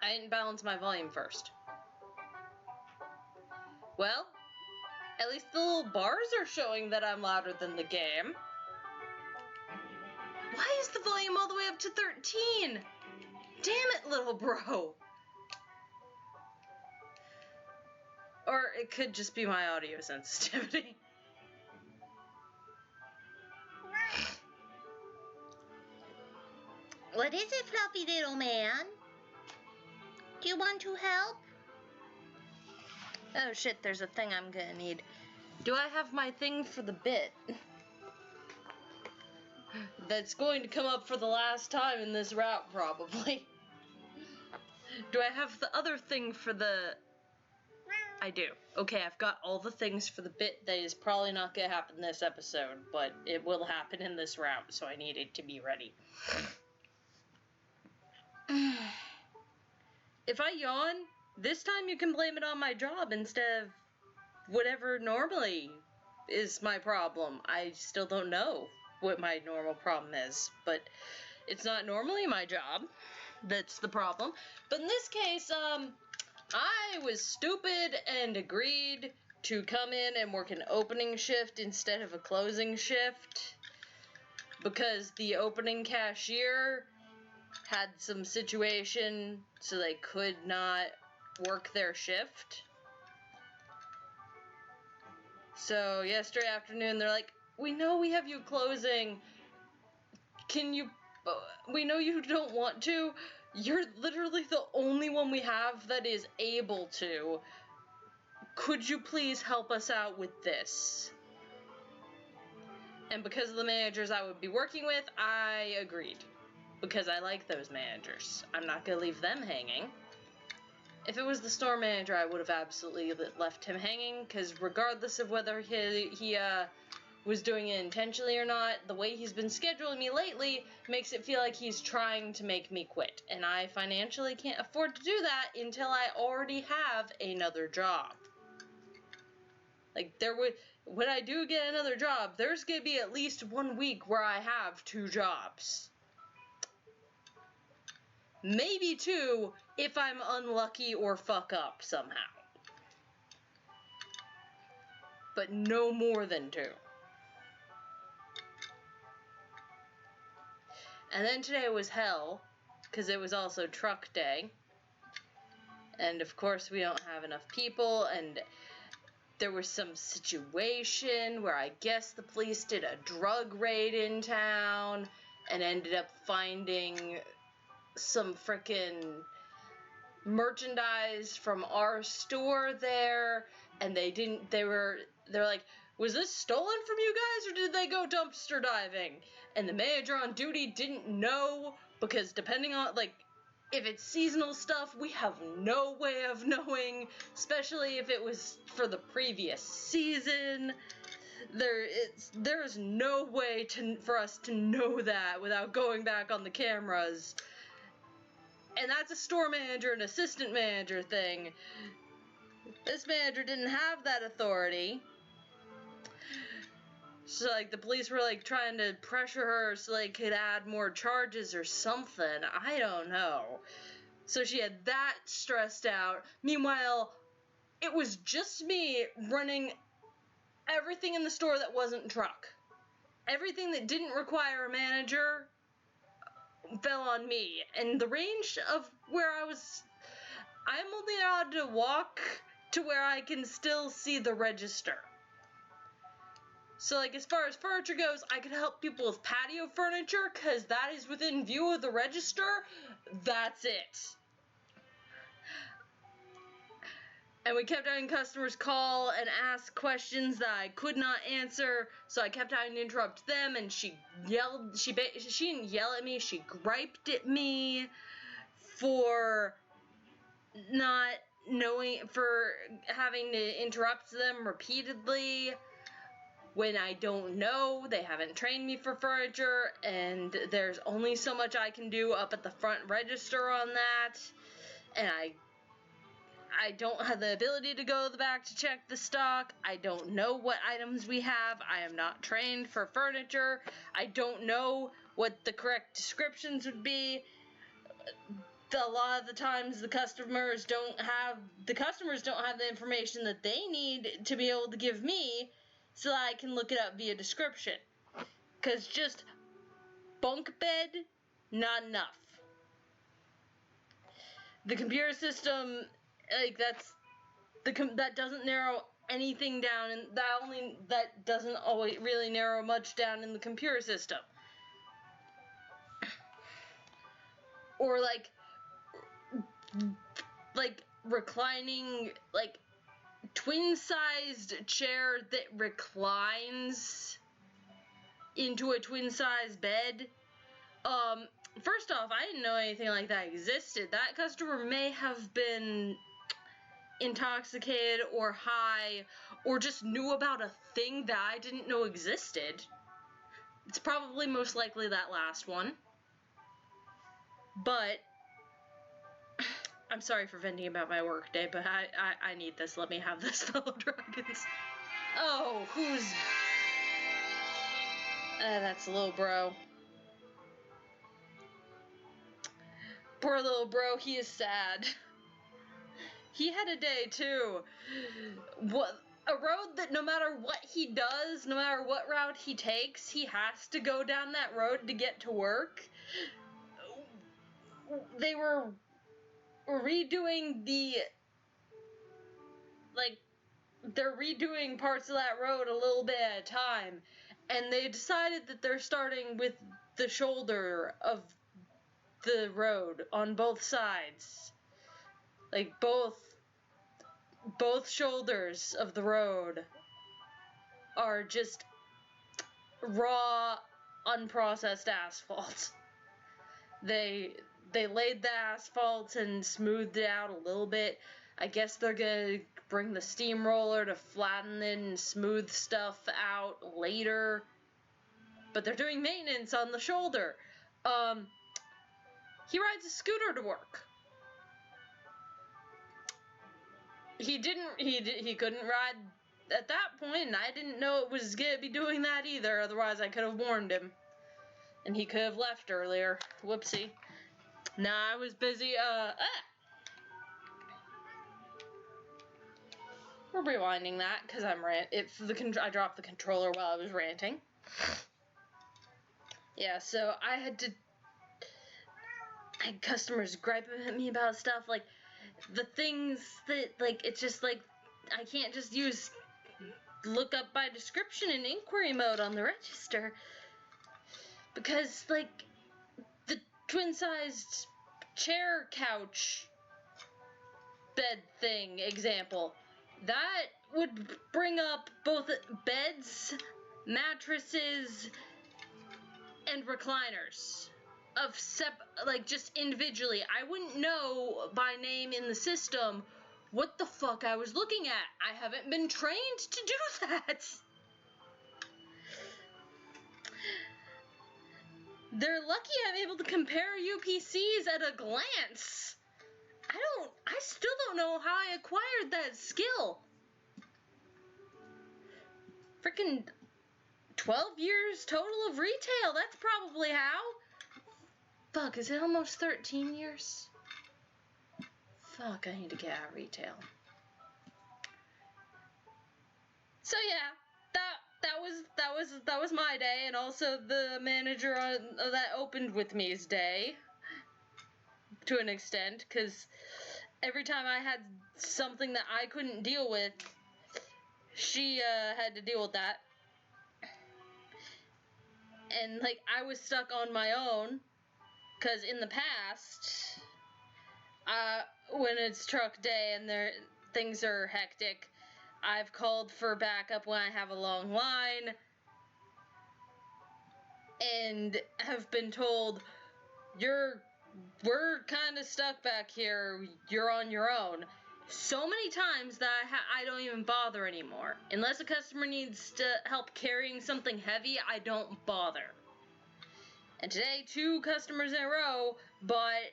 I didn't balance my volume first. Well, at least the little bars are showing that I'm louder than the game. Why is the volume all the way up to 13? Damn it, little bro. Or it could just be my audio sensitivity. What is it, fluffy little man? Do you want to help? Oh shit, there's a thing I'm gonna need. Do I have my thing for the bit? That's going to come up for the last time in this route, probably. Do I have the other thing for the... I do. Okay, I've got all the things for the bit that is probably not gonna happen this episode, but it will happen in this route, so I need it to be ready. If I yawn, this time you can blame it on my job instead of whatever normally is my problem. I still don't know what my normal problem is, but it's not normally my job that's the problem. But in this case, I was stupid and agreed to come in and work an opening shift instead of a closing shift because the opening cashier had some situation so they could not work their shift. So yesterday afternoon they're like, we know we have you closing. Can you... we know you don't want to. You're literally the only one we have that is able to. Could you please help us out with this? And because of the managers I would be working with, I agreed. Because I like those managers. I'm not going to leave them hanging. If it was the store manager, I would have absolutely left him hanging, because regardless of whether he was doing it intentionally or not, the way he's been scheduling me lately makes it feel like he's trying to make me quit. And I financially can't afford to do that until I already have another job. Like, when I do get another job, there's going to be at least 1 week where I have 2 jobs. Maybe 2 if I'm unlucky or fuck up somehow. But no more than 2. And then today was hell, because it was also truck day. And of course we don't have enough people, and there was some situation where I guess the police did a drug raid in town and ended up finding some frickin' merchandise from our store there, and they're like, was this stolen from you guys or did they go dumpster diving? And the manager on duty didn't know, because depending on, like, if it's seasonal stuff, we have no way of knowing, especially if it was for the previous season. There's no way for us to know that without going back on the cameras. And that's a store manager and assistant manager thing. This manager didn't have that authority. So, like, the police were, like, trying to pressure her so they could add more charges or something. I don't know. So she had that stressed out. Meanwhile, it was just me running everything in the store that wasn't truck. Everything that didn't require a manager fell on me, and the range of where I'm only allowed to walk to where I can still see the register. So, like, as far as furniture goes, I could help people with patio furniture, because that is within view of the register. That's it. And we kept having customers call and ask questions that I could not answer, so I kept having to interrupt them, and she yelled, she didn't yell at me, she griped at me for not knowing, for having to interrupt them repeatedly when I don't know. They haven't trained me for furniture, and there's only so much I can do up at the front register on that, and I don't have the ability to go to the back to check the stock. I don't know what items we have. I am not trained for furniture. I don't know what the correct descriptions would be. a lot of the times the customers don't have the information that they need to be able to give me so that I can look it up via description. Because just bunk bed, not enough. The computer system, like, that doesn't narrow anything down, and that doesn't always really narrow much down in the computer system. Or like reclining, like twin-sized chair that reclines into a twin-sized bed. First off, I didn't know anything like that existed. That customer may have been intoxicated or high, or just knew about a thing that I didn't know existed. It's probably most likely that last one. But I'm sorry for venting about my work day, but I need this. Let me have this, fellow dragons. Oh, who's... that's little bro. Poor little bro, he is sad. He had a day, too. A road that no matter what he does, no matter what route he takes, he has to go down that road to get to work. They were redoing they're redoing parts of that road a little bit at a time, and they decided that they're starting with the shoulder of the road on both sides. Like, both shoulders of the road are just raw, unprocessed asphalt. They laid the asphalt and smoothed it out a little bit. I guess they're gonna bring the steamroller to flatten it and smooth stuff out later. But they're doing maintenance on the shoulder. He rides a scooter to work. He couldn't ride at that point, and I didn't know it was gonna be doing that either, otherwise I could have warned him. And he could have left earlier. Whoopsie. Nah, I was busy, We're rewinding that, because I dropped the controller while I was ranting. Yeah, so I had customers griping at me about stuff, like, the things that, like, it's just, like, I can't just use look up by description in inquiry mode on the register. Because, like, the twin-sized chair couch bed thing example, that would bring up both beds, mattresses, and recliners just individually. I wouldn't know by name in the system what the fuck I was looking at. I haven't been trained to do that. They're lucky I'm able to compare UPCs at a glance. I still don't know how I acquired that skill. Freaking 12 years total of retail, that's probably how. Fuck, is it almost 13 years? Fuck, I need to get out of retail. So yeah, that was my day, and also the manager that opened with me's day, to an extent, because every time I had something that I couldn't deal with, she had to deal with that. And like, I was stuck on my own, because in the past, when it's truck day and things are hectic, I've called for backup when I have a long line, and have been told, we're kind of stuck back here, you're on your own. So many times that I don't even bother anymore. Unless a customer needs help carrying something heavy, I don't bother. And today, 2 customers in a row bought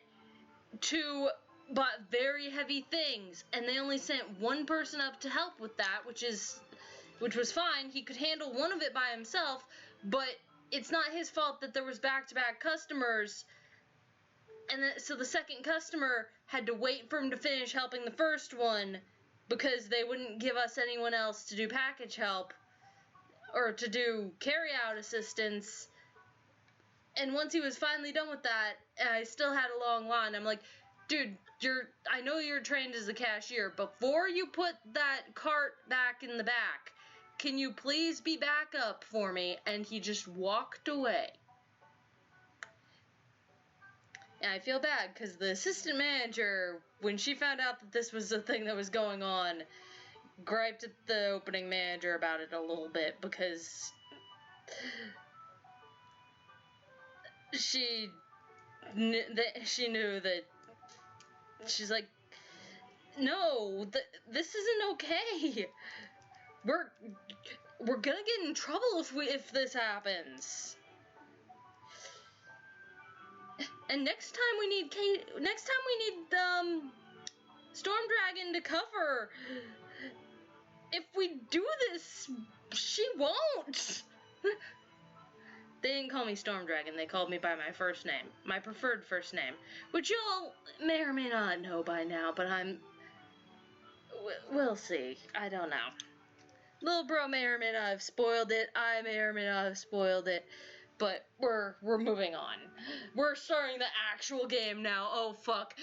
very heavy things, and they only sent 1 person up to help with that, which was fine. He could handle one of it by himself, but it's not his fault that there was back-to-back customers And so the second customer had to wait for him to finish helping the first one because they wouldn't give us anyone else to do package help or to do carry-out assistance. And once he was finally done with that, I still had a long line. I'm like, dude, I know you're trained as a cashier. Before you put that cart back in the back, can you please be back up for me? And he just walked away. And I feel bad because the assistant manager, when she found out that this was the thing that was going on, griped at the opening manager about it a little bit because she knew that she's like, no, this isn't okay. We're gonna get in trouble if this happens. And next time we need Storm Dragon to cover. If we do this, she won't. They didn't call me Storm Dragon. They called me by my first name, my preferred first name, which y'all may or may not know by now. But we'll see. I don't know. Little bro may or may not have spoiled it. I may or may not have spoiled it. But we're moving on. We're starting the actual game now. Oh, fuck.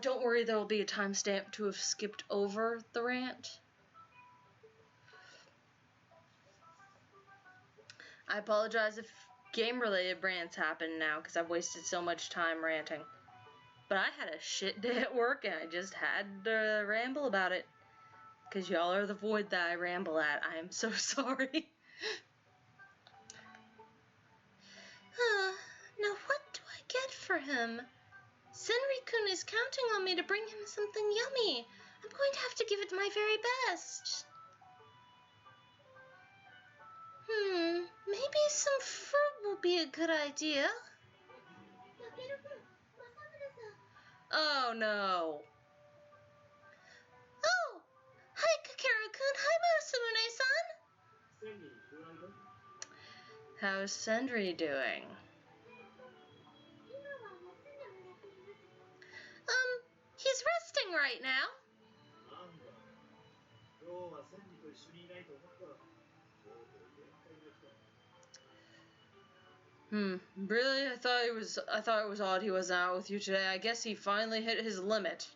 Don't worry, there will be a timestamp to have skipped over the rant. I apologize if game-related rants happen now, because I've wasted so much time ranting. But I had a shit day at work, and I just had to ramble about it. Because y'all are the void that I ramble at. I am so sorry. Now what do I get for him? Senri-kun is counting on me to bring him something yummy. I'm going to have to give it my very best. Maybe some fruit will be a good idea. Oh, no. Oh! Hi, Kakeru-kun. Hi, Masamune-san. How's Senri doing? He's resting right now. Really? I thought it was odd he wasn't out with you today. I guess he finally hit his limit.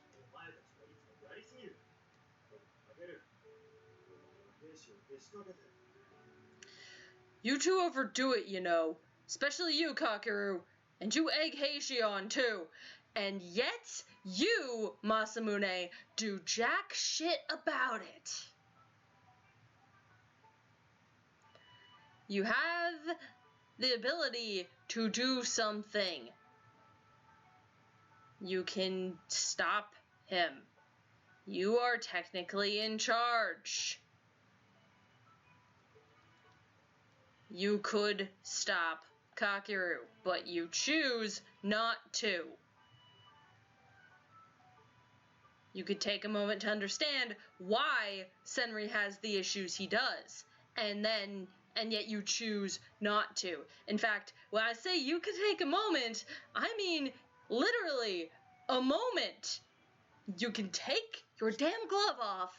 You two overdo it, you know. Especially you, Kakeru. And you egg Heishion, too. And yet, you, Masamune, do jack shit about it. You have the ability to do something. You can stop him. You are technically in charge. You could stop Kakeru, but you choose not to. You could take a moment to understand why Senri has the issues he does, and yet you choose not to. In fact, when I say you could take a moment, I mean literally a moment. You can take your damn glove off,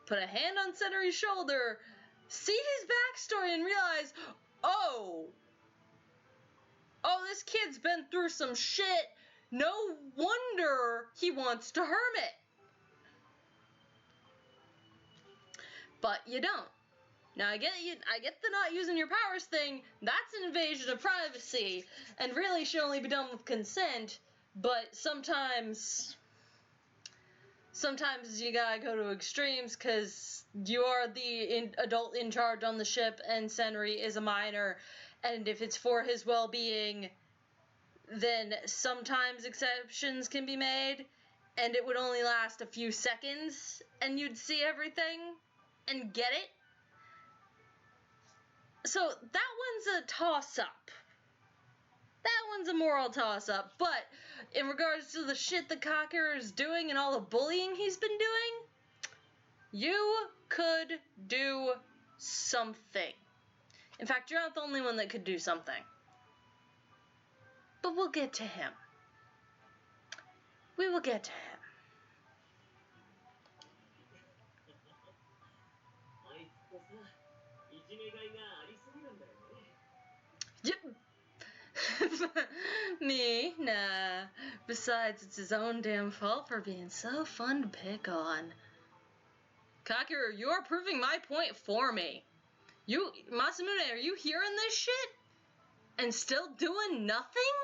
put a hand on Senri's shoulder, see his backstory and realize, oh, this kid's been through some shit. No wonder he wants to hermit. But you don't. Now I get the not using your powers thing. That's an invasion of privacy, and really should only be done with consent. But sometimes you gotta go to extremes because you are the adult in charge on the ship, and Senri is a minor. And if it's for his well-being, then sometimes exceptions can be made, and it would only last a few seconds, and you'd see everything and get it. So that one's a toss-up. That one's a moral toss-up. But in regards to the shit that Kakeru is doing and all the bullying he's been doing, you could do something. In fact, you're not the only one that could do something. But we'll get to him. We will get to him. Yep. Me? Nah. Besides, it's his own damn fault for being so fun to pick on. Kakeru, you are proving my point for me. Masamune, are you hearing this shit? And still doing nothing?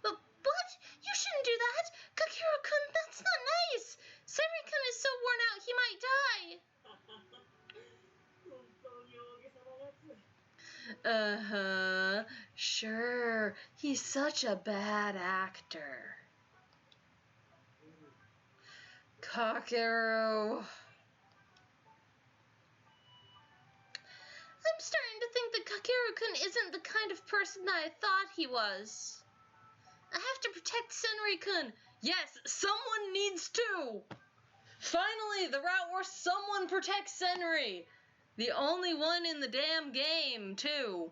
But what? You shouldn't do that! Kakeru-kun, that's not nice! Senri-kun is so worn out he might die! Uh-huh. Sure. He's such a bad actor. Kakeru. I'm starting to think that Kakeru-kun isn't the kind of person that I thought he was. I have to protect Senri-kun. Yes, someone needs to. Finally, the route where someone protects Senri. The only one in the damn game, too.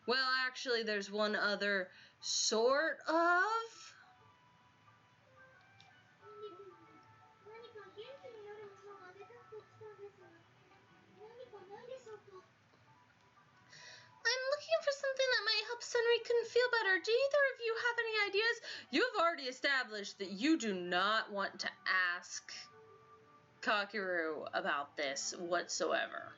Well, actually, there's one other sort of. I'm looking for something that might help Senri-kun feel better. Do either of you have any ideas? You've already established that you do not want to ask Kakeru about this whatsoever.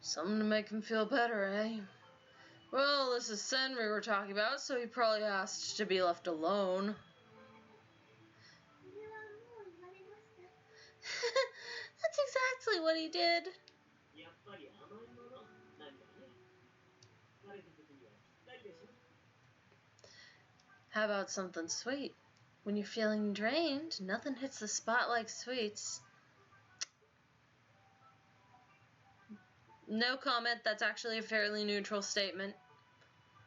Something to make him feel better, eh? Well, this is Senri we're talking about, so he probably asked to be left alone. That's exactly what he did. How about something sweet? When you're feeling drained, nothing hits the spot like sweets. No comment, that's actually a fairly neutral statement.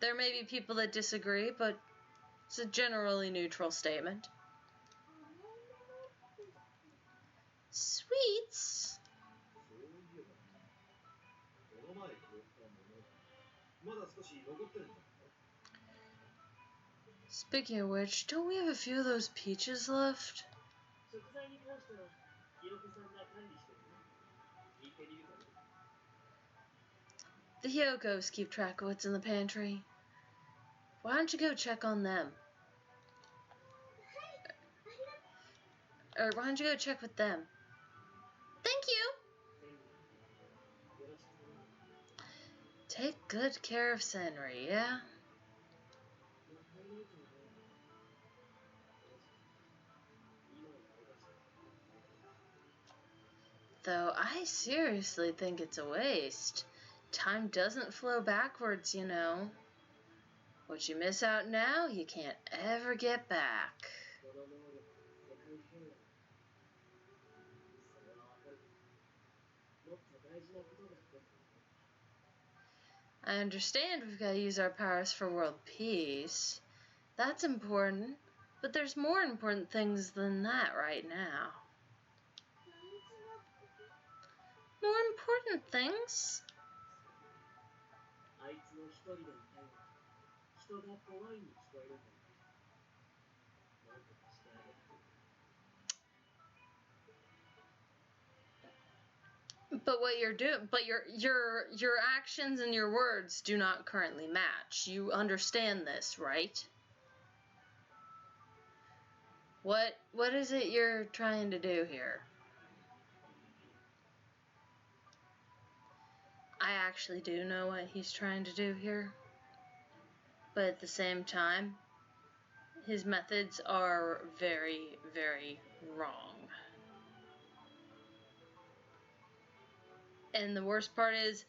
There may be people that disagree, but it's a generally neutral statement. Sweets? Speaking of which, don't we have a few of those peaches left? The Hyokos keep track of what's in the pantry. Why don't you go check on them? Or why don't you go check with them? Thank you! Take good care of Senri, yeah? Though I seriously think it's a waste. Time doesn't flow backwards, you know. What you miss out now, you can't ever get back. I understand we've got to use our powers for world peace. That's important, but there's more important things than that right now. More important things? But what you're doing, but your actions and your words do not currently match. You understand this, right? What is it you're trying to do here? I actually do know what he's trying to do here. But at the same time, his methods are very, very wrong. And the worst part is,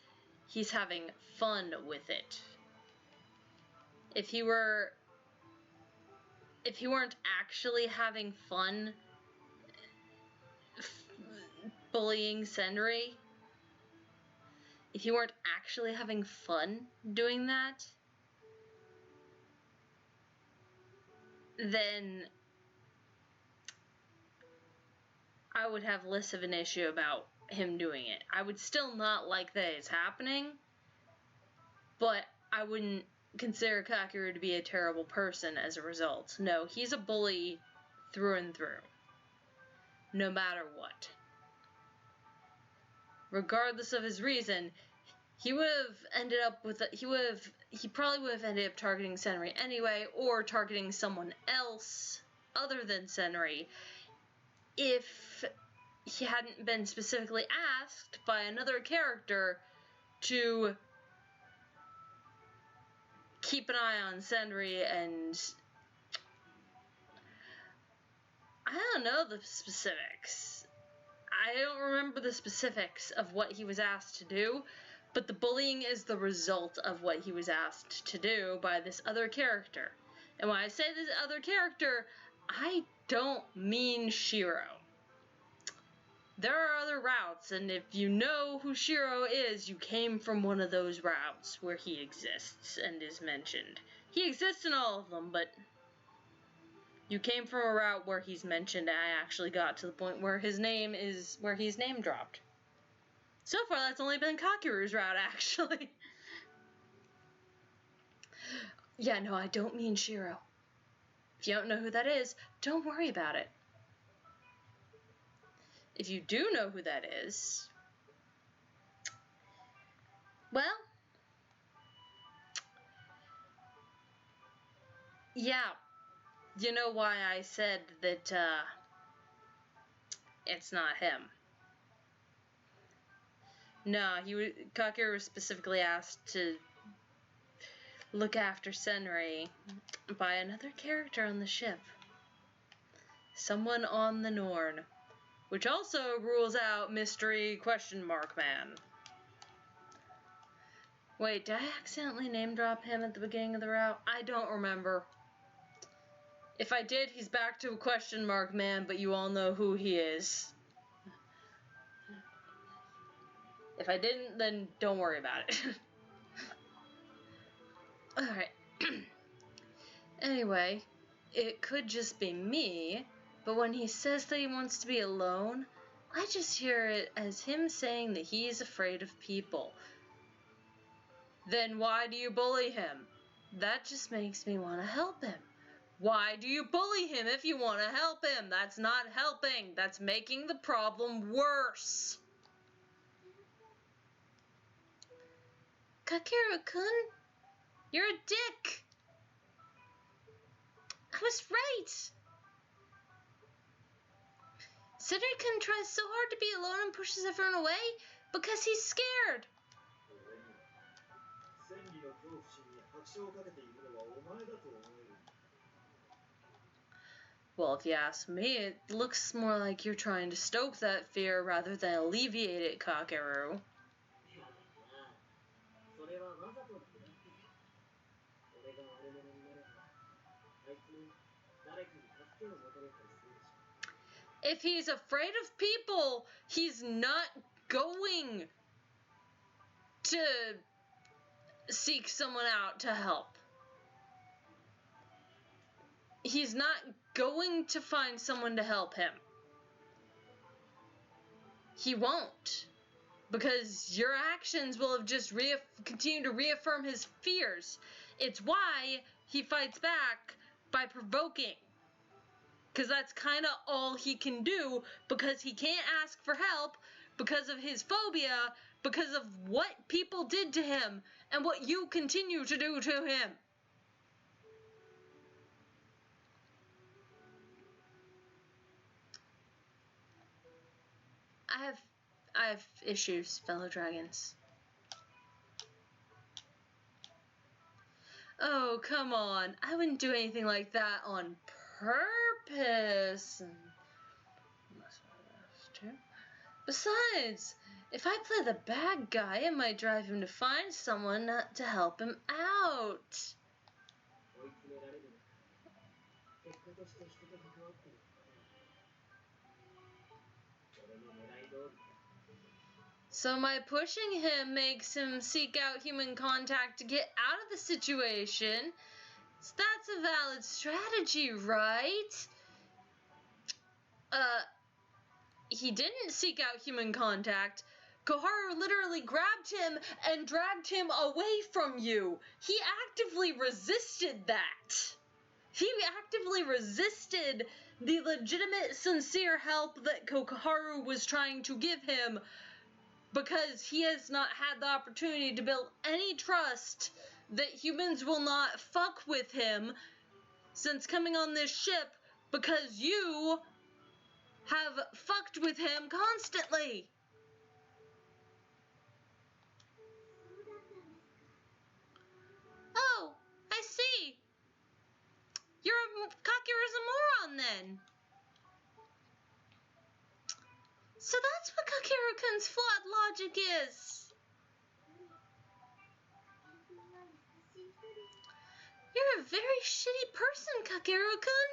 he's having fun with it. If he weren't actually having fun bullying Senri, if you weren't actually having fun doing that, then I would have less of an issue about him doing it. I would still not like that it's happening, but I wouldn't consider Kakeru to be a terrible person as a result. No, he's a bully through and through, no matter what. Regardless of his reason, he would have ended up with he probably would have ended up targeting Senri anyway, or targeting someone else other than Senri, if he hadn't been specifically asked by another character to keep an eye on Senri. And I don't know the specifics. I don't remember the specifics of what he was asked to do, but the bullying is the result of what he was asked to do by this other character. And when I say this other character, I don't mean Shiro. There are other routes, and if you know who Shiro is, you came from one of those routes where he exists and is mentioned. He exists in all of them, but you came from a route where he's mentioned, and I actually got to the point where he's name dropped. So far, that's only been Kakeru's route, actually. Yeah, no, I don't mean Shiro. If you don't know who that is, don't worry about it. If you do know who that is, well, yeah, you know why I said that it's not him. No, Kakeru was specifically asked to look after Senri by another character on the ship. Someone on the Norn. Which also rules out mystery question mark man. Wait, did I accidentally name drop him at the beginning of the route? I don't remember. If I did, he's back to a question mark man, but you all know who he is. If I didn't, then don't worry about it. Alright. Anyway, it could just be me, but when he says that he wants to be alone, I just hear it as him saying that he's afraid of people. Then why do you bully him? That just makes me want to help him. Why do you bully him if you want to help him? That's not helping. That's making the problem worse. Kakeru-kun, you're a dick. I was right. Senri-kun tries so hard to be alone and pushes everyone away because he's scared. Well, if you ask me, it looks more like you're trying to stoke that fear rather than alleviate it, Kakeru. If he's afraid of people, he's not going to seek someone out to help. He's not going to find someone to help him. He won't. Because your actions will have just continued to reaffirm his fears. It's why he fights back by provoking. Because that's kind of all he can do, because he can't ask for help, because of his phobia, because of what people did to him, and what you continue to do to him. I have issues, fellow dragons. Oh, come on. I wouldn't do anything like that on purpose. Besides, if I play the bad guy, it might drive him to find someone to help him out. So my pushing him makes him seek out human contact to get out of the situation. So that's a valid strategy, right? he didn't seek out human contact. Koharu literally grabbed him and dragged him away from you. He actively resisted that. He actively resisted the legitimate, sincere help that Koharu was trying to give him because he has not had the opportunity to build any trust that humans will not fuck with him since coming on this ship because you have fucked with him constantly. Oh, I see. Kakeru's a moron then. So that's what Kakeru-kun's flawed logic is. You're a very shitty person, Kakeru-kun.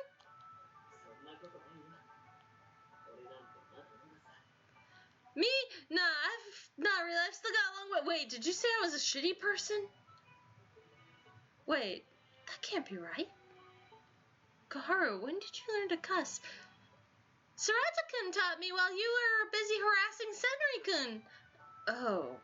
Me? Nah, I've not really. I've still got a long way. Wait, did you say I was a shitty person? Wait, that can't be right. Koharu, when did you learn to cuss? Sarata-kun taught me while you were busy harassing Senri-kun. Oh.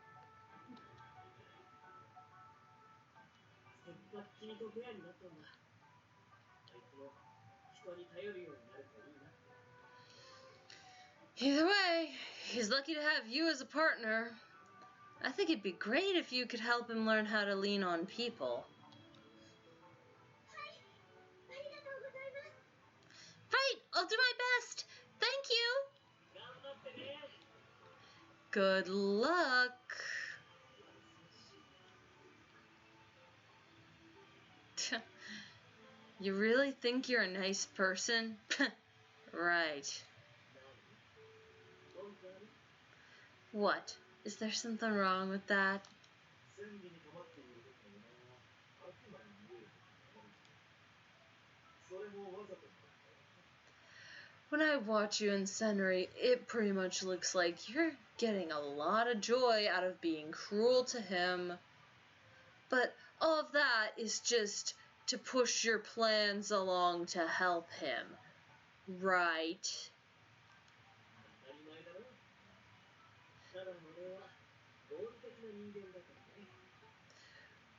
Either way, he's lucky to have you as a partner. I think it'd be great if you could help him learn how to lean on people. Right, I'll do my best. Thank you. Good luck. You really think you're a nice person? Right. What? Is there something wrong with that? When I watch you and Senri, it pretty much looks like you're getting a lot of joy out of being cruel to him. But all of that is just to push your plans along to help him, right?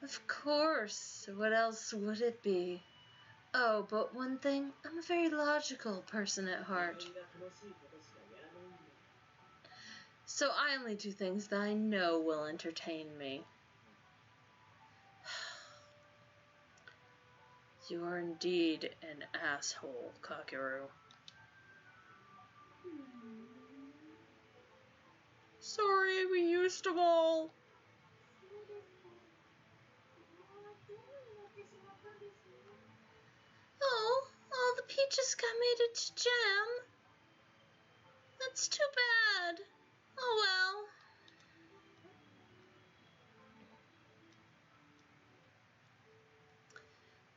Of course, what else would it be? Oh, but one thing, I'm a very logical person at heart. So I only do things that I know will entertain me. You are indeed an asshole, Kakeru. Sorry, we used them all. Oh, all the peaches got made into jam. That's too bad. Oh well.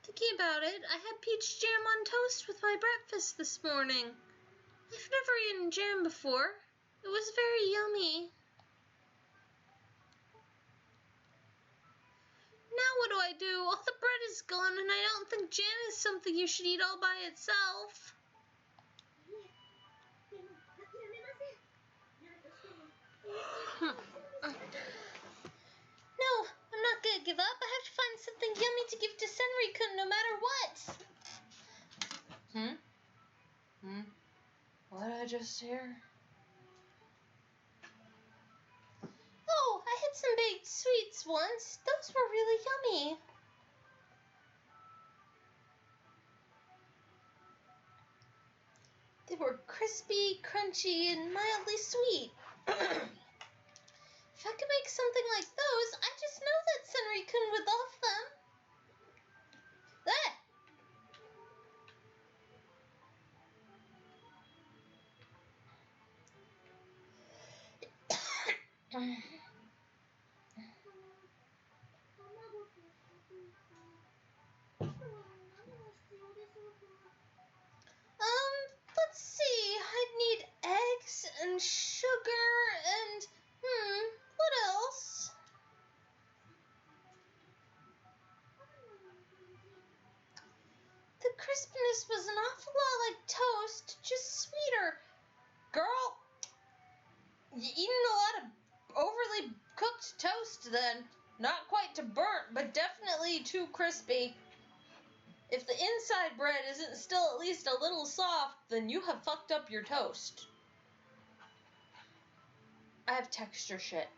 Thinking about it, I had peach jam on toast with my breakfast this morning. I've never eaten jam before. It was very yummy. Now what do I do? All the bread is gone and I don't think jam is something you should eat all by itself. No, I'm not gonna give up. I have to find something yummy to give to Senri-kun no matter what. What did I just hear? Oh, I had some baked sweets once. Those were really yummy. They were crispy, crunchy, and mildly sweet. If I could make something like those, I just know that Senri-kun would love them. Let's see. I'd need eggs and sugar and, what else? The crispiness was an awful lot like toast, just sweeter. Girl, You eating a lot of overly cooked toast then. Not quite to burnt, but definitely too crispy. If the inside bread isn't still at least a little soft, then you have fucked up your toast. I have texture shit.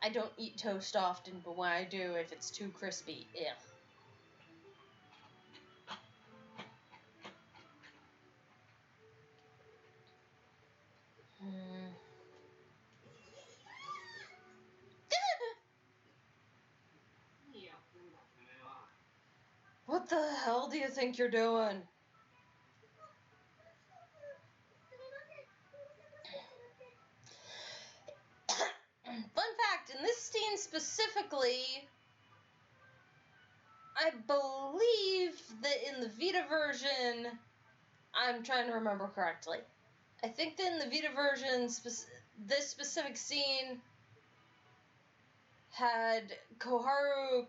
I don't eat toast often, but when I do, if it's too crispy, ew. What the hell do you think you're doing? Fun fact, in this scene specifically, I believe that in the Vita version, I'm trying to remember correctly. I think that in the Vita version, this specific scene had Koharu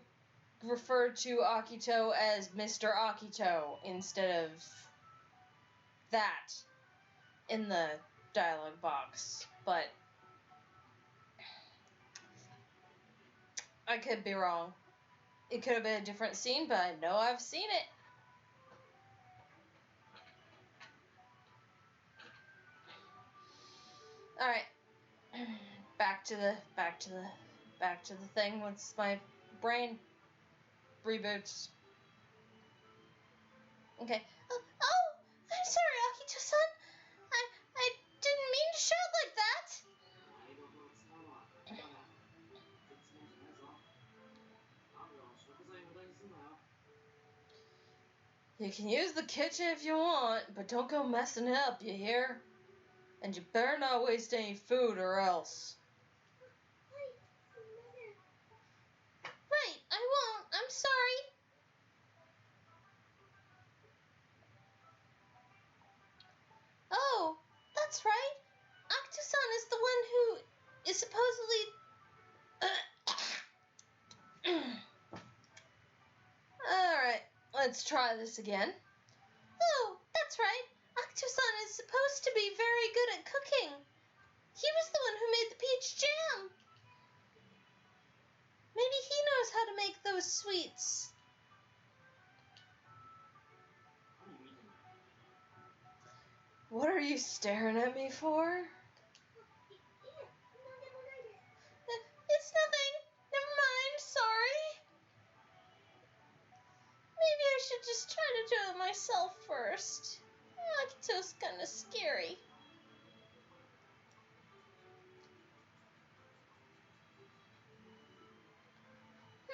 referred to Akito as Mr. Akito instead of that in the dialogue box, but I could be wrong. It could have been a different scene, but I know I've seen it. All right, back to the thing once my brain reboots. Okay. Oh, I'm sorry, Akito-san. I didn't mean to shout like that. You can use the kitchen if you want, but don't go messing it up, you hear? And you better not waste any food or else. Right, I won't. I'm sorry. Oh, that's right. Akito-san is the one who is supposedly... Alright, let's try this again. Oh, that's right. Akito-san is supposed to be very good at cooking. He was the one who made the peach jam. Maybe he knows how to make those sweets. What are you staring at me for? It's nothing. Never mind. Sorry. Maybe I should just try to do it myself first. Akito's kind of scary.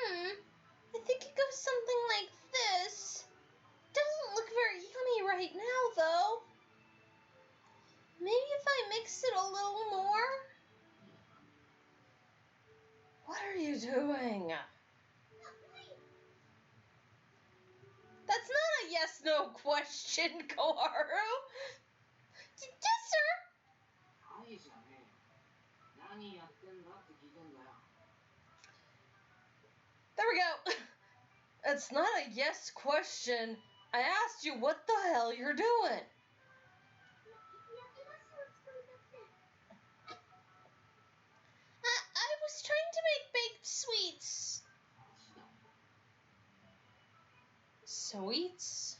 I think it goes something like this. Doesn't look very yummy right now, though. Maybe if I mix it a little more? What are you doing? That's not a yes-no question, Koharu. Yes, sir. There we go. It's not a yes question. I asked you what the hell you're doing. I was trying to make baked sweets. Sweets?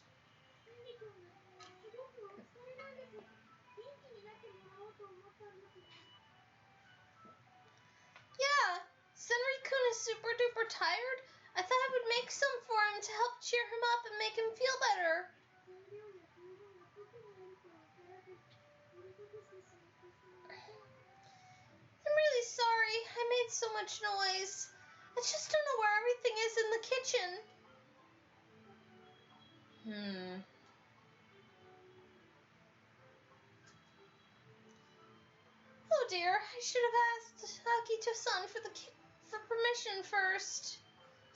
Yeah, Senri-kun is super duper tired. I thought I would make some for him to help cheer him up and make him feel better. I'm really sorry. I made so much noise. I just don't know where everything is in the kitchen. Oh dear, I should have asked Akito-san for permission first.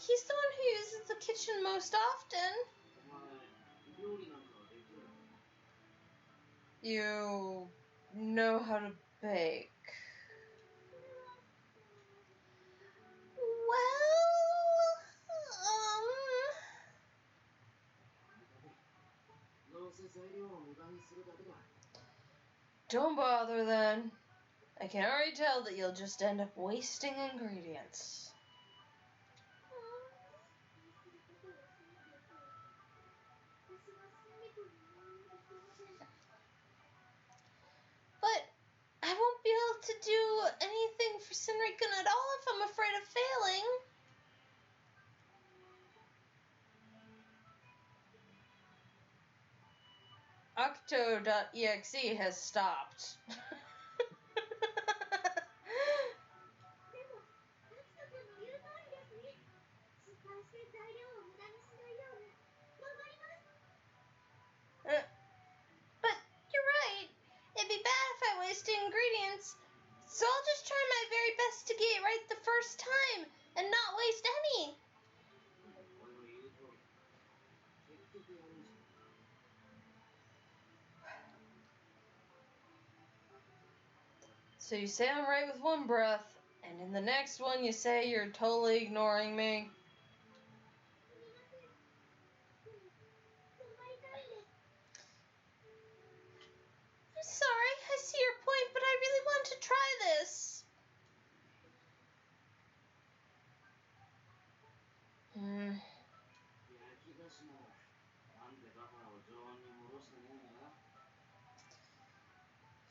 He's the one who uses the kitchen most often. You know how to bake. Well, Don't bother then. I can already tell that you'll just end up wasting ingredients. But I won't be able to do anything for Senri-kun at all if I'm afraid of failing. Akito.exe has stopped. But you're right. It'd be bad if I wasted ingredients. So I'll just try my very best to get it right the first time and not waste any. So you say I'm right with one breath, and in the next one you say you're totally ignoring me. I'm sorry, I see your point, but I really want to try this.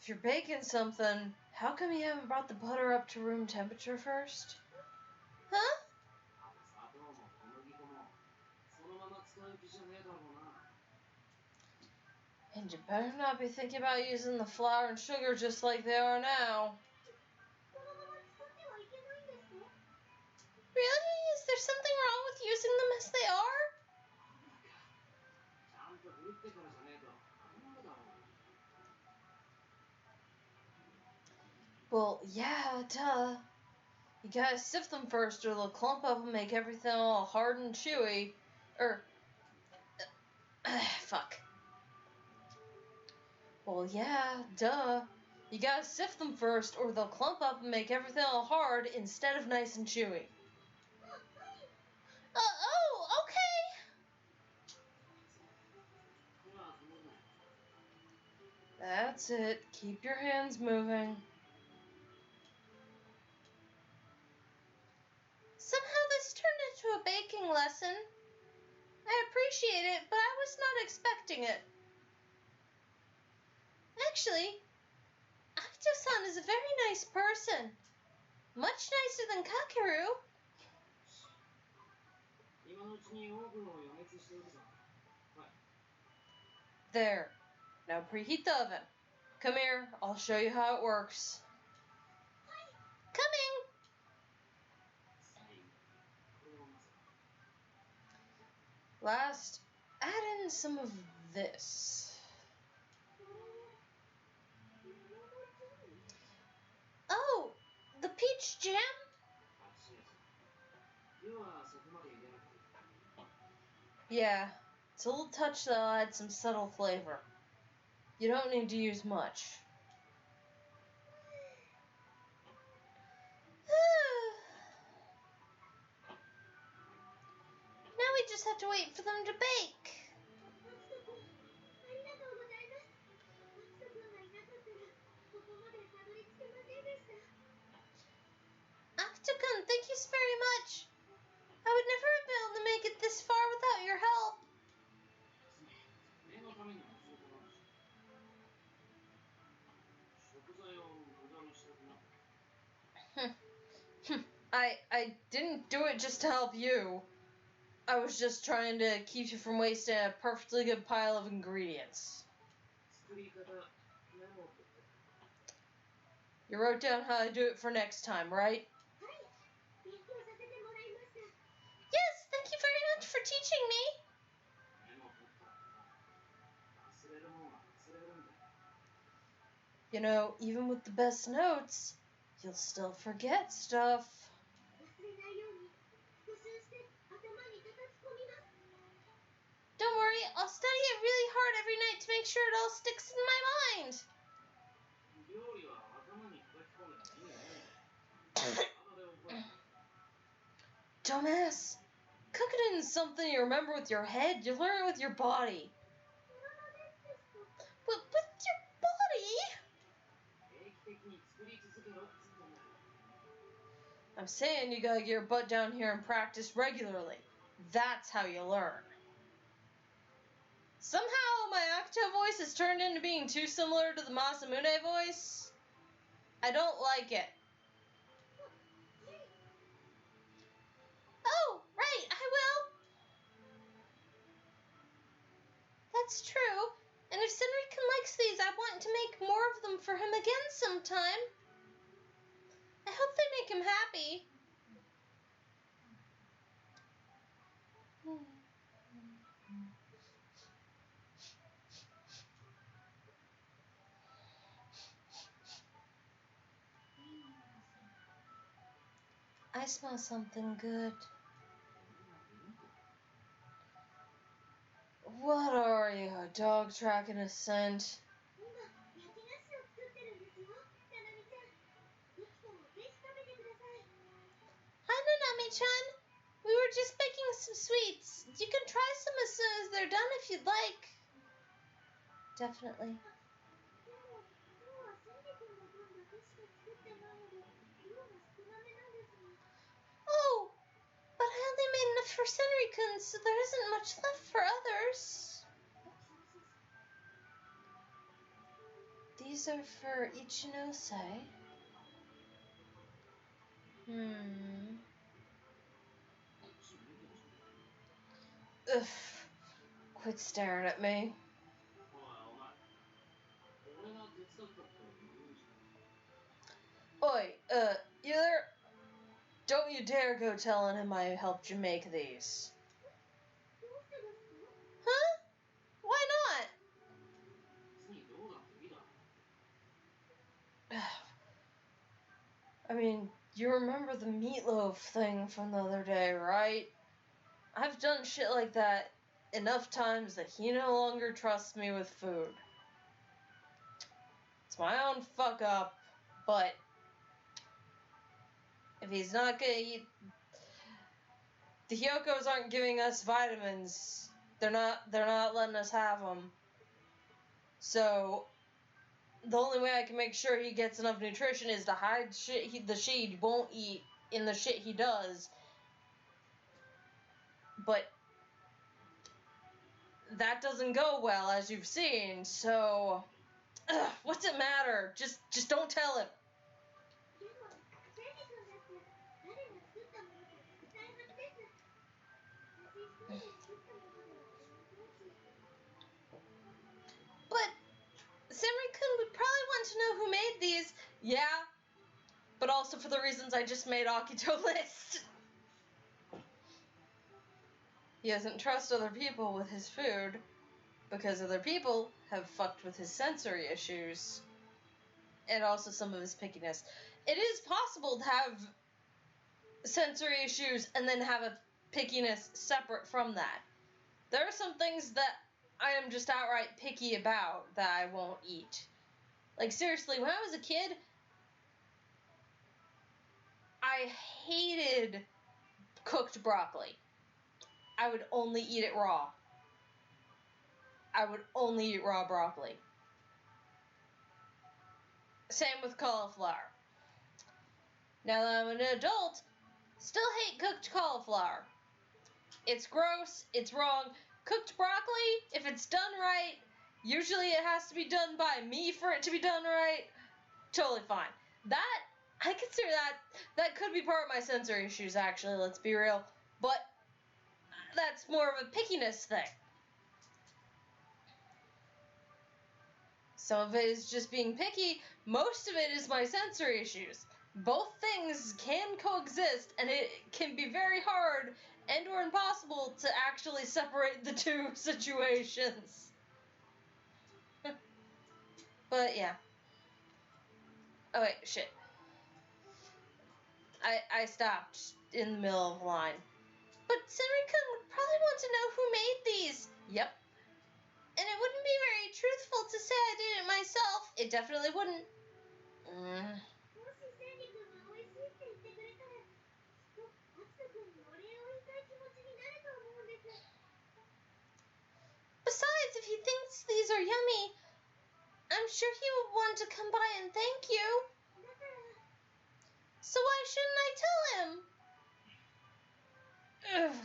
If you're baking something, how come you haven't brought the butter up to room temperature first? Huh? And you better not be thinking about using the flour and sugar just like they are now. Really? Is there something wrong with using them as they are? Well, yeah, duh. You gotta sift them first or they'll clump up and make everything all hard and chewy. Fuck. Well, yeah, duh. You gotta sift them first or they'll clump up and make everything all hard instead of nice and chewy. Oh, okay. That's it. Keep your hands moving. Somehow this turned into a baking lesson. I appreciate it, but I was not expecting it. Actually, Akito-san is a very nice person. Much nicer than Kakeru. There. Now preheat the oven. Come here, I'll show you how it works. Coming. Last, add in some of this. Oh, the peach jam? Yeah, it's a little touch that'll add some subtle flavor. You don't need to use much. Now we just have to wait for them to bake. Akito-kun, thank you very much. I would never have been able to make it this far without your help. I didn't do it just to help you. I was just trying to keep you from wasting a perfectly good pile of ingredients. You wrote down how to do it for next time, right? Yes, thank you very much for teaching me. You know, even with the best notes, you'll still forget stuff. Don't worry, I'll study it really hard every night to make sure it all sticks in my mind. Dumbass. Cooking isn't something you remember with your head, you learn it with your body. With your body? I'm saying you gotta get your butt down here and practice regularly. That's how you learn. Somehow my Akito voice has turned into being too similar to the Masamune voice. I don't like it. Oh, right, I will. That's true. And if Senri likes these, I want to make more of them for him again sometime. I hope they make him happy. I smell something good. What are you, a dog tracking a scent? Hi, Nanami-chan. We were just baking some sweets. You can try some as soon as they're done if you'd like. Definitely. Oh, but I only made enough for Senri-kun, so there isn't much left for others. These are for Ichinose. Ugh. Quit staring at me. Oi, you there? Don't you dare go telling him I helped you make these. Huh? Why not? I mean, you remember the meatloaf thing from the other day, right? I've done shit like that enough times that he no longer trusts me with food. It's my own fuck up, but if he's not gonna eat... The Hyokos aren't giving us vitamins. They're not letting us have them. So, the only way I can make sure he gets enough nutrition is to hide the shit he won't eat in the shit he does. But that doesn't go well, as you've seen, so... what's it matter? Just don't tell him. But Senri-kun would probably want to know who made these. Yeah, but also for the reasons I just made Akito list. He doesn't trust other people with his food because other people have fucked with his sensory issues and also some of his pickiness. It is possible to have sensory issues and then have a pickiness separate from that. There are some things that I am just outright picky about that I won't eat. Like, seriously, when I was a kid, I hated cooked broccoli. I would only eat it raw. I would only eat raw broccoli. Same with cauliflower. Now that I'm an adult, still hate cooked cauliflower. It's gross, it's wrong. Cooked broccoli, if it's done right, usually it has to be done by me for it to be done right. Totally fine. That, I consider that could be part of my sensory issues, actually, let's be real. But that's more of a pickiness thing. Some of it is just being picky. Most of it is my sensory issues. Both things can coexist, and it can be very hard and or impossible to actually separate the two situations. But yeah. Oh wait, shit. I stopped in the middle of the line. But Senri-kun would probably want to know who made these. Yep. And it wouldn't be very truthful to say I did it myself. It definitely wouldn't. Besides, if he thinks these are yummy, I'm sure he would want to come by and thank you. So So why shouldn't I tell him? Ugh.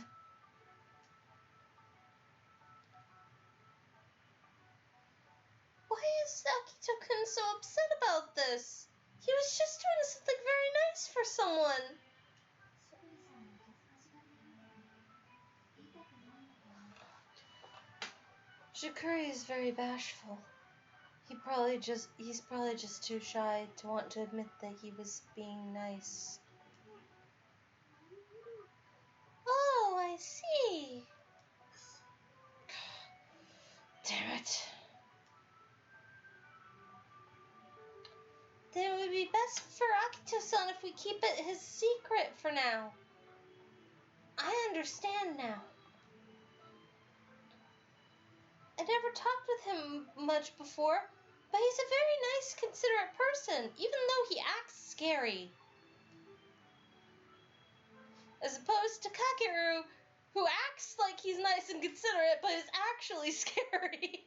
Why is Akito-kun so upset about this? He was just doing something very nice for someone. Shikuri is very bashful. He's probably just too shy to want to admit that he was being nice. Oh, I see. Damn it. Then it would be best for Akito-san if we keep it his secret for now. I understand now. I never talked with him much before, but he's a very nice, considerate person, even though he acts scary. As opposed to Kakeru, who acts like he's nice and considerate, but is actually scary.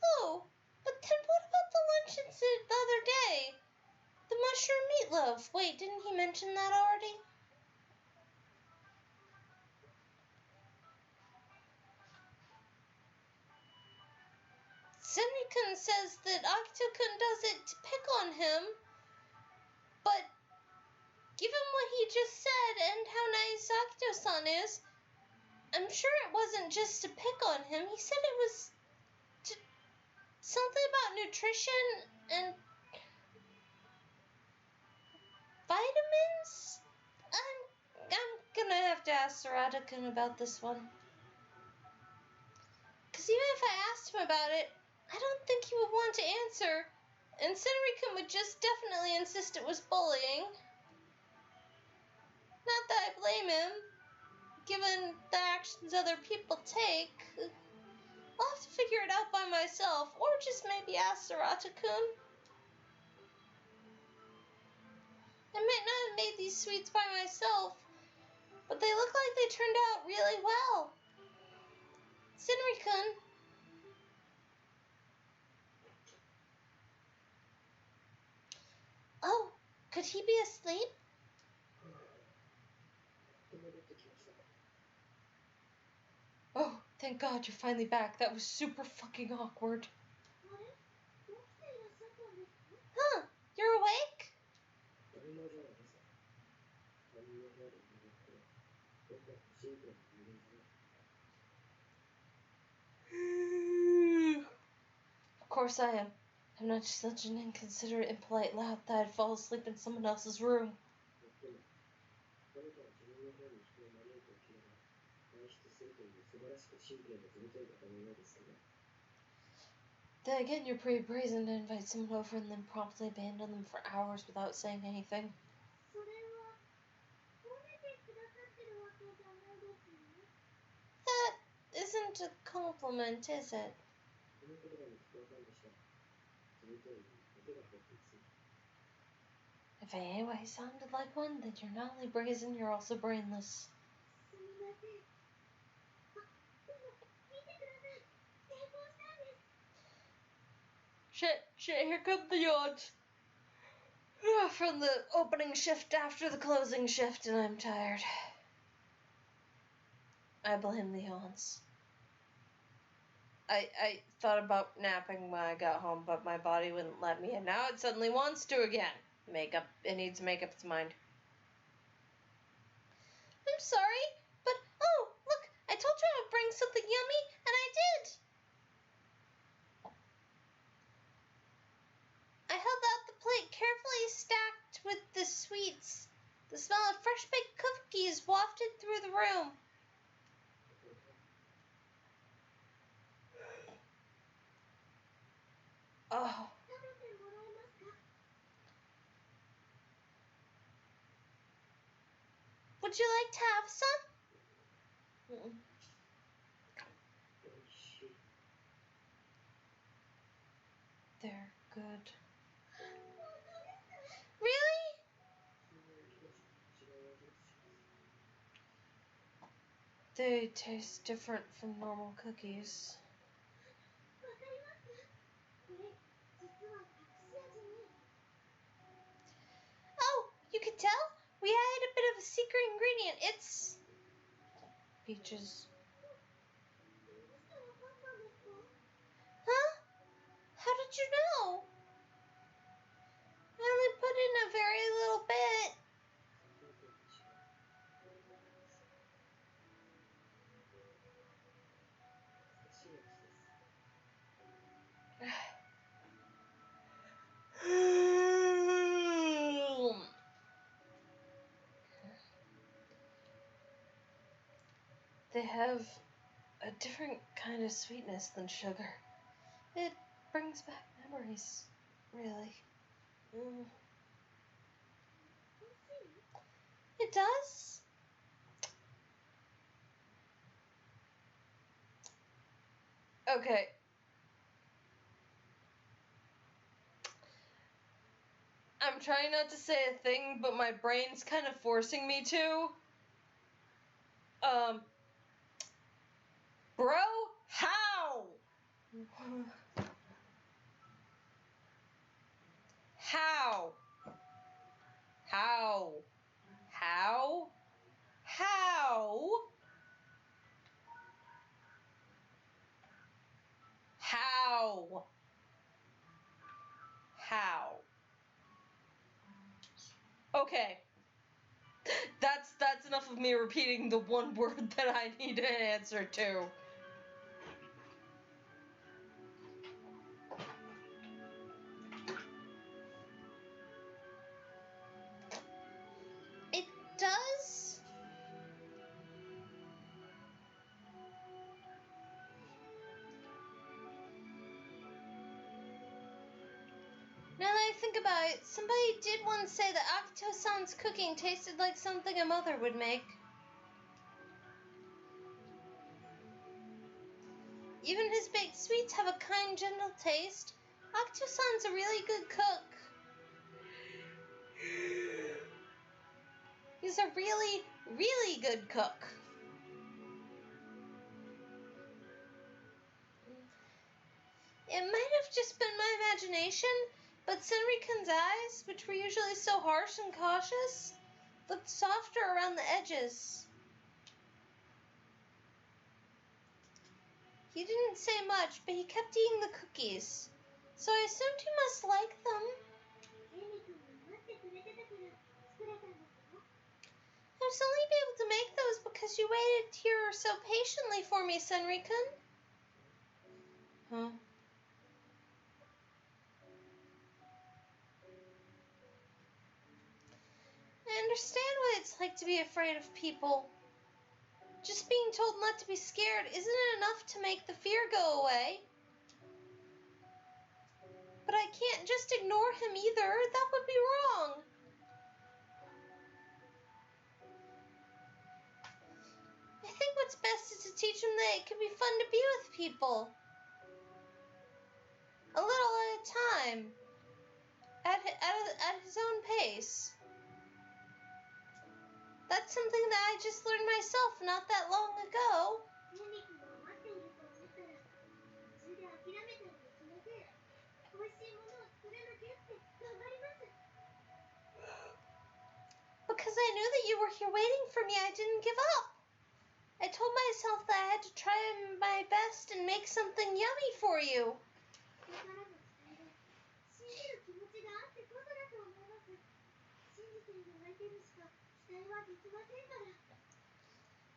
Oh, but then what about the lunch incident the other day? The mushroom meatloaf. Wait, didn't he mention that already? Senri-kun says that Akito-kun does it to pick on him, but given what he just said and how nice Akito-san is, I'm sure it wasn't just to pick on him. He said it was something about nutrition and vitamins? I'm gonna have to ask Sarada-kun about this one. Because even if I asked him about it, I don't think he would want to answer. And Senri-kun would just definitely insist it was bullying. Not that I blame him, given the actions other people take. I'll have to figure it out by myself, or just maybe ask Sarada-kun. I might not have made these sweets by myself, but they look like they turned out really well. Senri-kun. Oh, could he be asleep? Oh, thank God you're finally back. That was super fucking awkward. Huh, you're awake? Of course I am. I'm not just such an inconsiderate, impolite lout that I'd fall asleep in someone else's room. Then again, you're pretty brazen to invite someone over and then promptly abandon them for hours without saying anything. That isn't a compliment, is it? If I anyway sounded like one, then you're not only brazen, you're also brainless. Shit, here come the yawns. From the opening shift after the closing shift, and I'm tired. I blame the yawns. I thought about napping when I got home, but my body wouldn't let me, and now it suddenly wants to again. It needs to make up its mind. I'm sorry, but oh, look, I told you I would bring something yummy, and I did. I held out the plate carefully stacked with the sweets. The smell of fresh baked cookies wafted through the room. Oh. Would you like to have some? Mm-mm. They're good. Really? They taste different from normal We had a bit of a secret ingredient. It's... Peaches. Huh? How did you know? I only put in a very little bit. They have a different kind of sweetness than sugar. It brings back memories, really. It does? Okay. I'm trying not to say a thing, but my brain's kind of forcing me to. Bro, how? How? How? How? How? How? How? Okay. That's enough of me repeating the one word that I need an answer to. It does? Now that I think about it, somebody did once say that Akito-san's cooking tasted like something a mother would make. Even his baked sweets have a kind, gentle taste. Akito-san's a really good cook. He's a really, really good cook. It might have just been my imagination, but Senri-kun's eyes, which were usually so harsh and cautious, looked softer around the edges. He didn't say much, but he kept eating the cookies, so I assumed he must like them. I was only able to make those because you waited here so patiently for me, Senri-kun. Huh? I understand what it's like to be afraid of people. Just being told not to be scared isn't enough to make the fear go away. But I can't just ignore him either. That would be wrong. I think what's best is to teach him that it can be fun to be with people. A little at a time. At his own pace. That's something that I just learned myself not that long ago. Because I knew that you were here waiting for me, I didn't give up. I told myself that I had to try my best and make something yummy for you.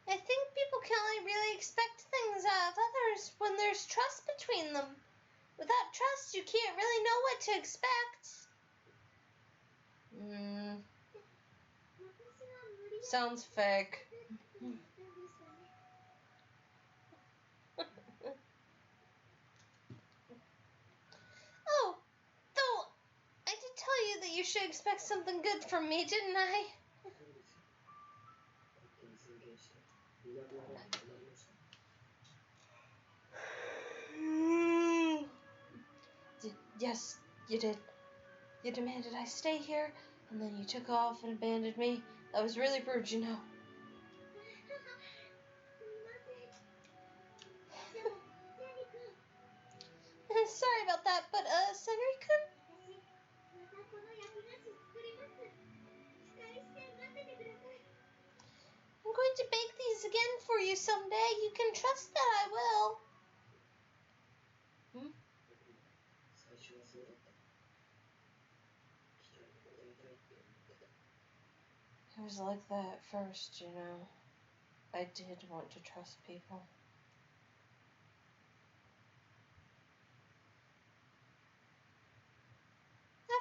I think people can only really expect things out of others when there's trust between them. Without trust, you can't really know what to expect. Sounds fake. Oh, though, I did tell you that you should expect something good from me, didn't I? Yes, you did. You demanded I stay here, and then you took off and abandoned me. That was really rude, you know. Sorry about that, but, Senri-kun? for you someday. You can trust that I will. It was like that at first, you know. I did want to trust people.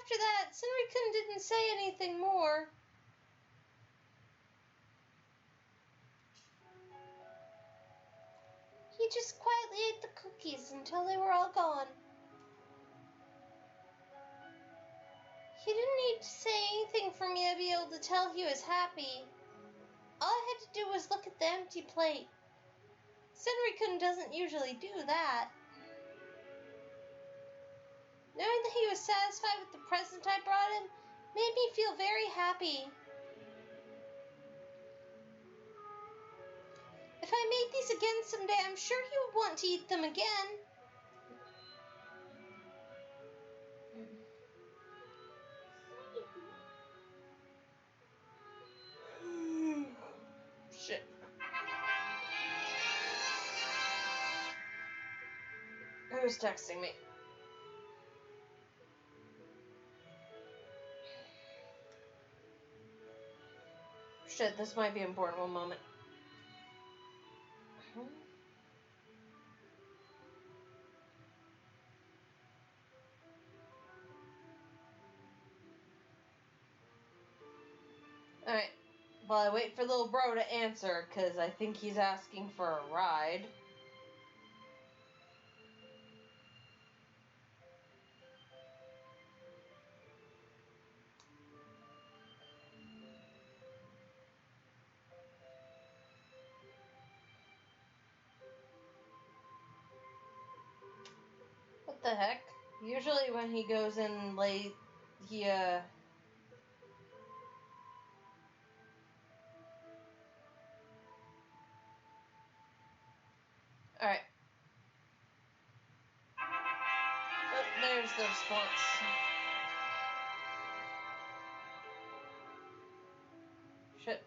After that, Senri-kun didn't say anything more. He just quietly ate the cookies until they were all gone. He didn't need to say anything for me to be able to tell he was happy. All I had to do was look at the empty plate. Senri-kun doesn't usually do that. Knowing that he was satisfied with the present I brought him made me feel very happy. If I made these again someday, I'm sure he would want to eat them again. Shit. Who's texting me? Shit, this might be an important one moment. Alright, while I wait for little bro to answer, because I think he's asking for a ride. What the heck? Usually when he goes in late, he, Alright. Oh, there's the response. Shit.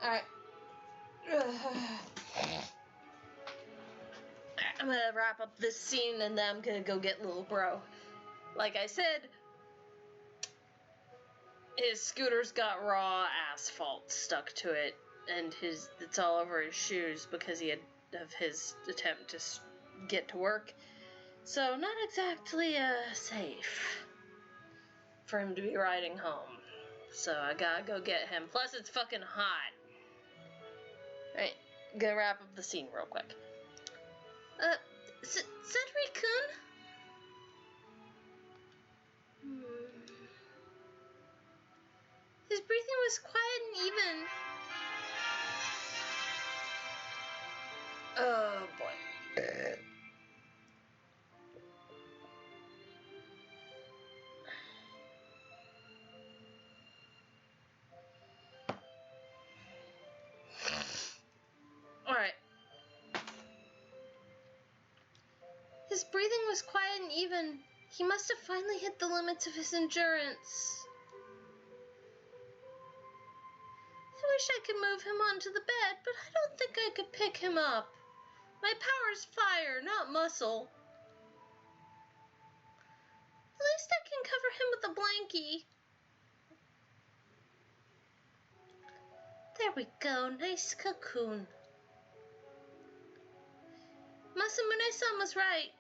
Alright. I'm gonna wrap up this scene and then I'm gonna go get little bro. Like I said, his scooter's got raw asphalt stuck to it, and it's all over his shoes because he had of his attempt to get to work. So not exactly safe for him to be riding home. So I gotta go get him. Plus it's fucking hot. Alright, gonna wrap up the scene real quick. Senri-kun? His breathing was quiet and even. Oh boy. Alright. His breathing was quiet and even. He must have finally hit the limits of his endurance. I wish I could move him onto the bed, but I don't think I could pick him up. My power's fire, not muscle. At least I can cover him with a blankie. There we go, nice cocoon. Masamune-san was right.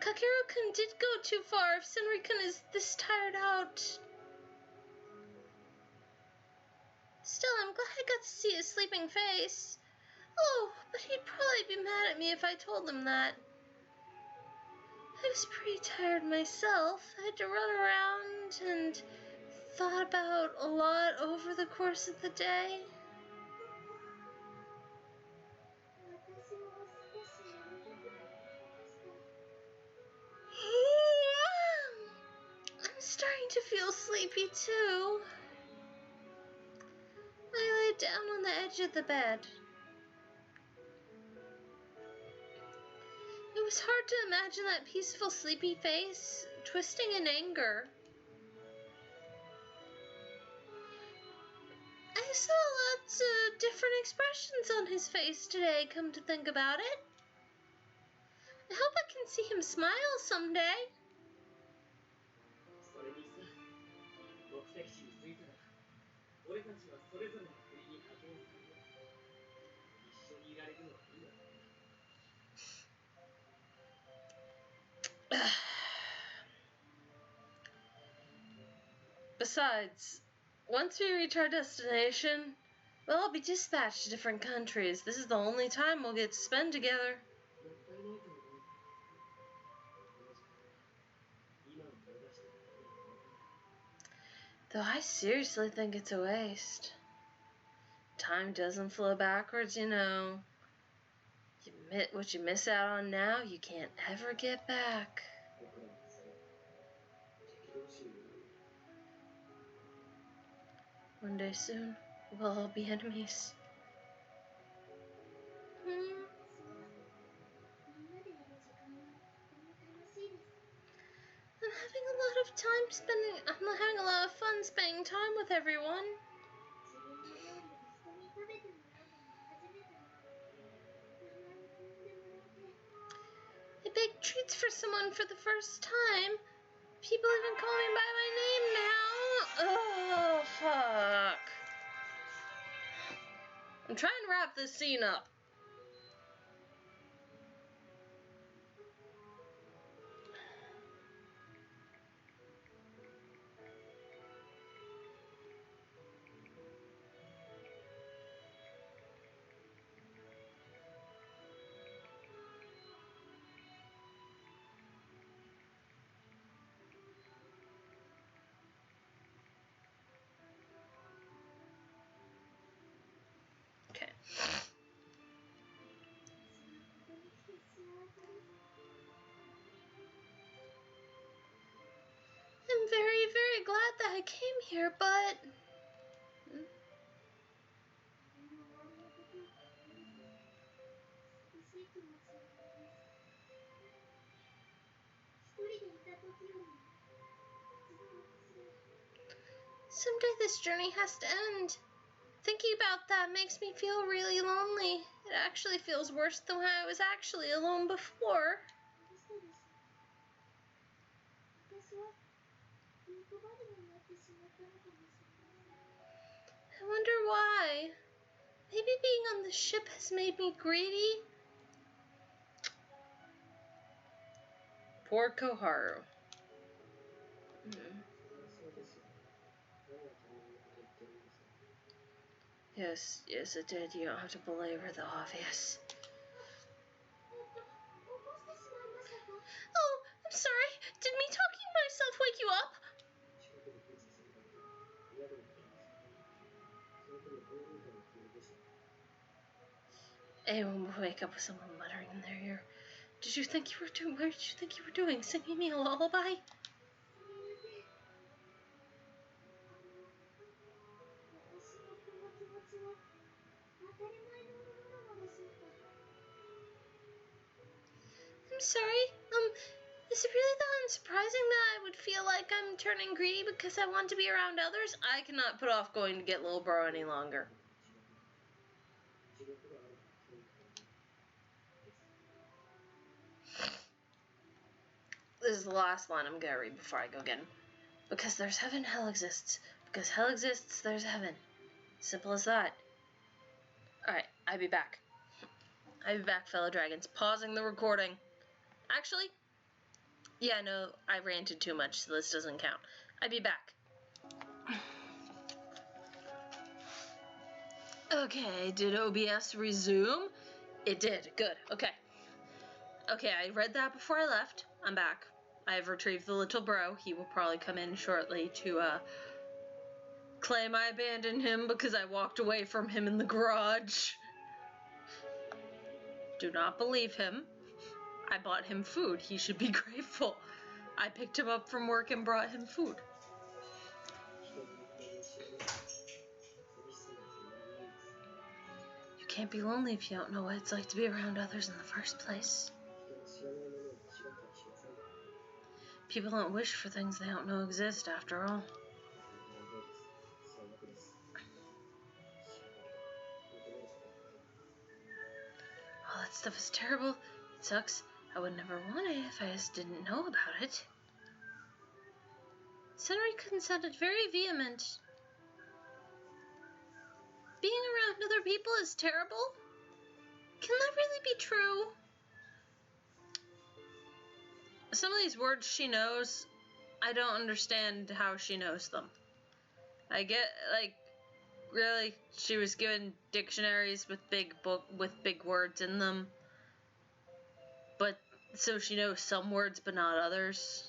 Kakeru-kun did go too far if Senri-kun is this tired out. Still, I'm glad I got to see his sleeping face. Oh, but he'd probably be mad at me if I told him that. I was pretty tired myself. I had to run around and thought about a lot over the course of the day. I'm starting to feel sleepy too. I lay down on the edge of the bed. It was hard to imagine that peaceful, sleepy face twisting in anger. I saw lots of different expressions on his face today, come to think about it. I hope I can see him smile someday. Besides, once we reach our destination, we'll all be dispatched to different countries. This is the only time we'll get to spend together. Though I seriously think it's a waste. Time doesn't flow backwards, you know. What you miss out on now, you can't ever get back. One day soon, we'll all be enemies. I'm having a lot of fun spending time with everyone. I baked treats for someone for the first time. People even call me by my name now. Oh, fuck. I'm trying to wrap this scene up. Okay. I'm very, very glad that I came here, but... Someday this journey has to end. Thinking about that makes me feel really lonely. It actually feels worse than when I was actually alone before. I wonder why. Maybe being on the ship has made me greedy? Poor Koharu. Yes, it did. You don't have to belabor the obvious. Oh, I'm sorry. Did me talking to myself wake you up? Anyone would wake up with someone muttering in their ear. What did you think you were doing? Singing me a lullaby? I'm sorry. Is it really that unsurprising that I would feel like I'm turning greedy because I want to be around others? I cannot put off going to get little bro any longer. This is the last line I'm going to read before I go get him. Because there's heaven, hell exists. Because hell exists, there's heaven. Simple as that. Alright, I'll be back. I'll be back, fellow dragons. Pausing the recording. Actually, yeah, no, I ranted too much, so this doesn't count. I'll be back. Okay, did OBS resume? It did. Good. Okay. Okay, I read that before I left. I'm back. I have retrieved the little bro. He will probably come in shortly to claim I abandoned him because I walked away from him in the garage. Do not believe him. I bought him food. He should be grateful. I picked him up from work and brought him food. can't be lonely if you don't know what it's like to be around others in the first place. People don't wish for things they don't know exist, after all. All that stuff is terrible. It sucks. I would never want it if I just didn't know about it. Senri sounded very vehement. Being around other people is terrible? Can that really be true? Some of these words she knows, I don't understand how she knows them. I get, like, really, she was given dictionaries with big words in them. But, so she knows some words but not others.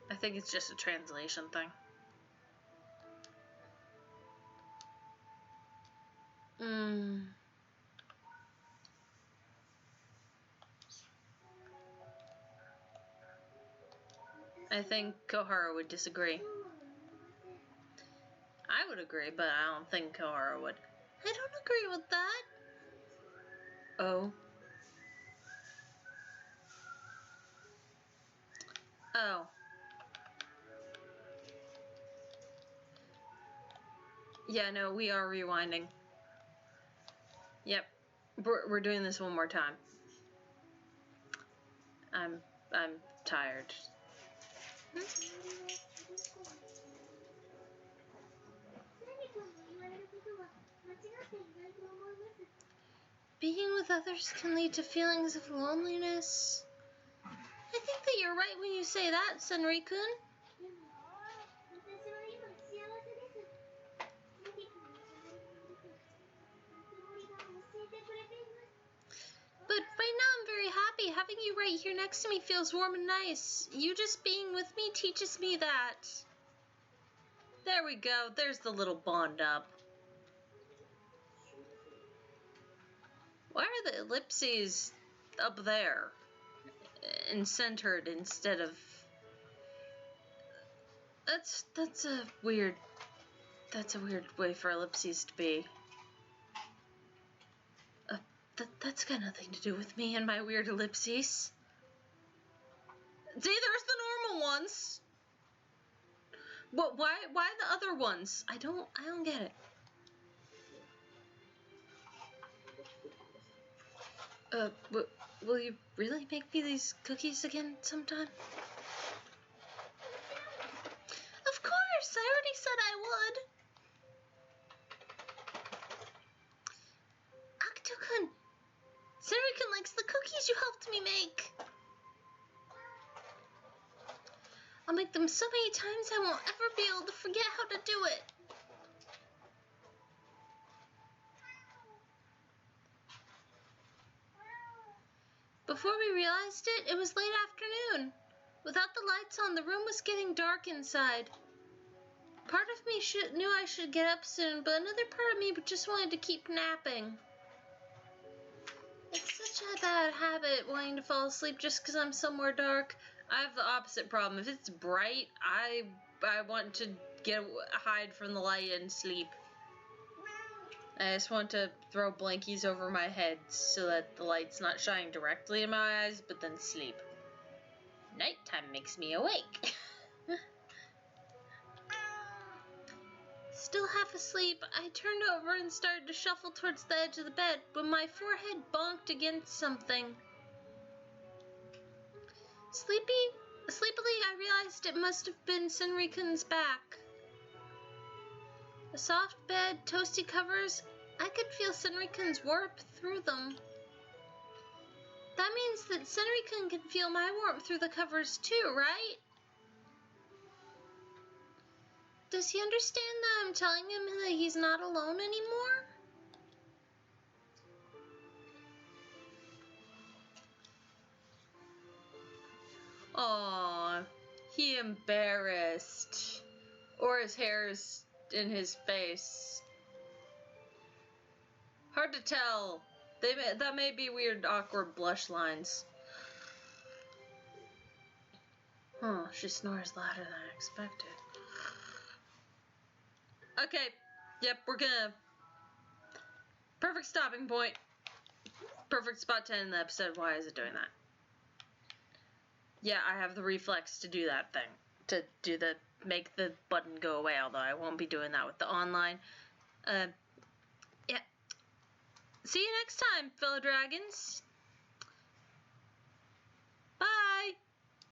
I think it's just a translation thing. I think Kohara would disagree. I would agree, but I don't think Kohara would. I don't agree with that. Oh. Oh. Yeah, no, we are rewinding. Yep. We're doing this one more time. I'm tired. Being with others can lead to feelings of loneliness. I think that you're right when you say that, Senri-kun. But right now I'm very happy. Having you right here next to me feels warm and nice. You just being with me teaches me that. There we go. There's the little bond up. Why are the ellipses up there and centered instead of... That's a weird way for ellipses to be. That's got nothing to do with me and my weird ellipses. See, there's the normal ones. What? Why the other ones? I don't get it. Will you really make me these cookies again sometime? Of course, I already said I would. Akito-kun, Senri-kun likes the cookies you helped me make. I'll make them so many times I won't ever be able to forget how to do it. Before we realized it, it was late afternoon. Without the lights on, the room was getting dark inside. Part of me knew I should get up soon, but another part of me just wanted to keep napping. It's such a bad habit, wanting to fall asleep just because I'm somewhere dark. I have the opposite problem. If it's bright, I want to hide from the light and sleep. I just want to throw blankies over my head so that the light's not shining directly in my eyes, but then sleep. Nighttime makes me awake. Still half asleep, I turned over and started to shuffle towards the edge of the bed when my forehead bonked against something. Sleepily, I realized it must have been Senri-kun's back. A soft bed, toasty covers, I could feel Senri-kun's warmth through them. That means that Senri-kun can feel my warmth through the covers too, right? Does he understand that I'm telling him that he's not alone anymore? Aww, he embarrassed. Or his hair's in his face. Hard to tell. That may be weird, awkward blush lines. Oh, she snores louder than I expected. Okay, yep, we're gonna... Perfect stopping point. Perfect spot to end the episode. Why is it doing that? Yeah, I have the reflex to do that thing. To do the... make the button go away, although I won't be doing that with the online. Yeah. See you next time, fellow dragons.